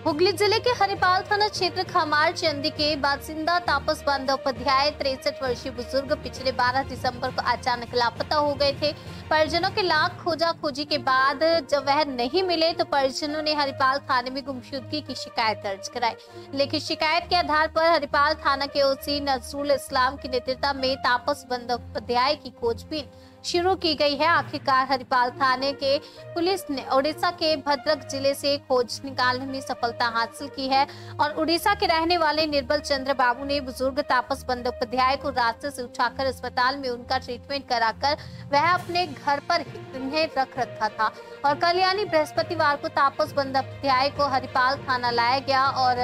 हुगली जिले के हरिपाल थाना क्षेत्र खमार चंदी के बासिंदा तापस बंदोपाध्याय 63 वर्षीय बुजुर्ग पिछले 12 दिसंबर को अचानक लापता हो गए थे। परिजनों के लाख खोजा खोजी के बाद जब वह नहीं मिले तो परिजनों ने हरिपाल थाने में गुमशुदगी की शिकायत दर्ज कराई। लिखित शिकायत के आधार पर हरिपाल थाना के ओसी नजरुल इस्लाम की नेतृत्व में तापस बंदोपाध्याय की खोजबीन शुरू की गई है। आखिरकार हरिपाल थाने के पुलिस ने उड़ीसा के भद्रक जिले से खोज निकालने में सफलता हासिल की है और उड़ीसा के रहने वाले निर्बल चंद्र बाबू ने बुजुर्ग तापस बंदोपाध्याय को रास्ते से उठाकर अस्पताल में उनका ट्रीटमेंट कराकर वह अपने घर पर ही उन्हें रख रखा था और कल यानी बृहस्पतिवार को तापस बंदोपाध्याय को हरिपाल थाना लाया गया और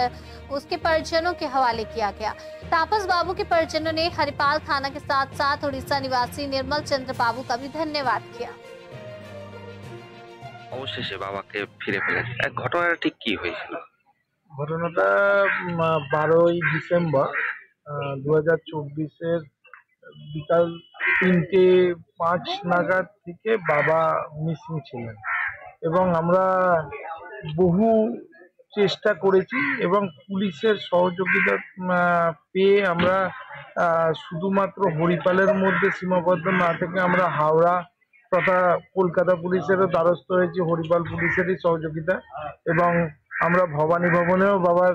उसके परिजनों के हवाले किया गया। तापस बाबू के परिजनों ने हरिपाल थाना के साथ साथ उड़ीसा निवासी निर्मल चंद्र बाबू का भी धन्यवाद किया। অবশেষে বাবাকে ফিরে পেলেন। ঘটনাটা ঠিক কি হয়েছিল? ঘটনাটা 12ই ডিসেম্বর 2024-এর বিকাল 3:05 নাগাদ থেকে বাবা মিসিং ছিলেন এবং আমরা বহু চেষ্টা করেছি এবং পুলিশের সহযোগিতা পেয়ে আমরা শুধুমাত্র হরিপালের মধ্যে সীমাবদ্ধ না থেকে আমরা হাওড়া তথা কলকাতা পুলিশেরও দ্বারস্থ হয়েছি, হরিপাল পুলিশেরই সহযোগিতা এবং আমরা ভবানী ভবনেও বাবার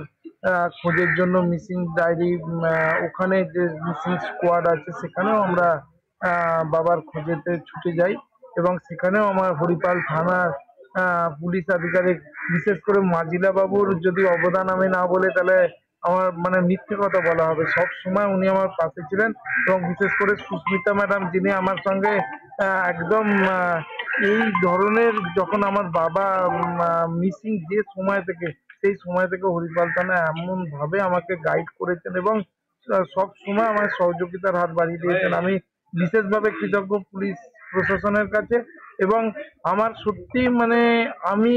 খোঁজের জন্য মিসিং ডায়েরি ওখানে যে মিসিং স্কোয়াড আছে সেখানেও আমরা বাবার খোঁজেতে ছুটে যাই এবং সেখানেও আমার হরিপাল থানার পুলিশ আধিকারিক বিশেষ করে মাজিলা বাবুর যদি অবদান আমি না বলে তাহলে আমার মানে মিথ্যে কথা বলা হবে। সব সময় উনি আমার পাশে ছিলেন এবং বিশেষ করে সুস্মিতা ম্যাডাম যিনি আমার সঙ্গে একদম এই ধরনের যখন আমার বাবা মিসিং যে সময় থেকে সেই সময় থেকে হরিপাল থানা এমনভাবে আমাকে গাইড করেছেন এবং সব সময় আমার সহযোগিতার হাত বাড়িয়ে দিয়েছেন। আমি বিশেষভাবে কৃতজ্ঞ পুলিশ প্রশাসনের কাছে এবং আমার সত্যি মানে আমি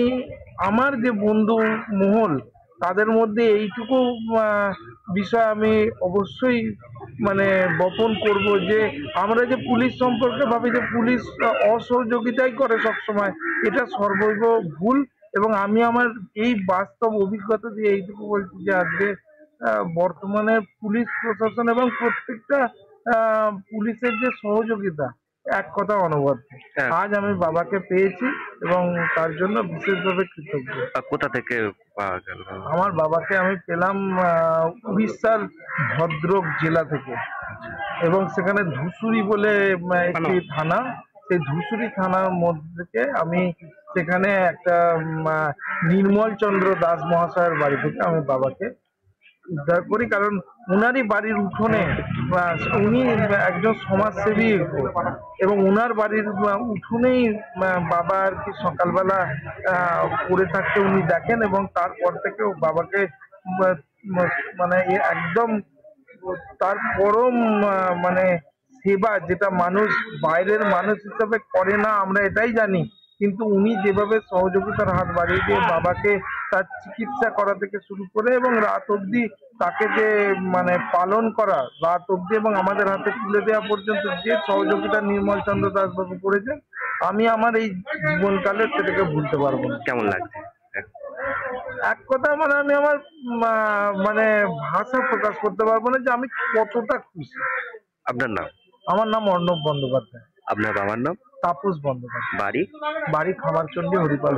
আমার যে বন্ধু মহল তাদের মধ্যে এইটুকু বিষয় আমি অবশ্যই মানে বপন করব যে আমরা যে পুলিশ সম্পর্কে ভাবি যে পুলিশ অসহযোগিতাই করে সবসময়, এটা সর্বৈব ভুল এবং আমি আমার এই বাস্তব অভিজ্ঞতা দিয়ে এইটুকু বলছি যে আজকে বর্তমানে পুলিশ প্রশাসন এবং প্রত্যেকটা পুলিশের যে সহযোগিতা এক কথা অনবদ্য। আজ আমি বাবাকে পেয়েছি এবং তার জন্য বিশেষভাবে কৃতজ্ঞ। কোথা থেকে পাওয়া গেল? আমার বাবাকে আমি পেলাম উড়িষ্যার ভদ্রক জেলা থেকে এবং সেখানে ধুসুরি বলে একটি থানা, সেই ধুসুরি থানার মধ্যে আমি সেখানে একটা নির্মল চন্দ্র দাস মহাশয়ের বাড়ি থেকে আমি বাবাকে উদ্ধার করি কারণ উনারই বাড়ির উঠোনে উনি একজন সমাজসেবী এবং উনার বাড়ির উঠোনেই বাবা আর কি সকালবেলা পড়ে থাকতে উনি দেখেন এবং তারপর থেকে বাবাকে মানে একদম তার পরম মানে সেবা যেটা মানুষ বাইরের মানুষ হিসাবে করে না আমরা এটাই জানি, কিন্তু উনি যেভাবে সহযোগিতার হাত বাড়িয়ে দিয়ে বাবাকে তার চিকিৎসা করা থেকে শুরু করে এবং রাত অবধি তাকে যে মানে পালন করা রাত অবধি এবং আমাদের হাতে তুলে দেওয়া পর্যন্ত যে সহযোগিতা নির্মল চন্দ্র দাসবাবু করেছেন আমি আমার এই জীবনকালে সেটাকে ভুলতে পারবো না। কেমন লাগছে? এক কথা মানে আমি আমার মানে ভাষা প্রকাশ করতে পারবো না যে আমি কতটা খুশি। আপনার নাম? আমার নাম অর্ণব বন্দ্যোপাধ্যায়। আপনার বাবার নাম? তাপস বন্দ্যোপাধ্যায়। বাড়ি? বাড়ি খামারচন্ডী, হরিপাল।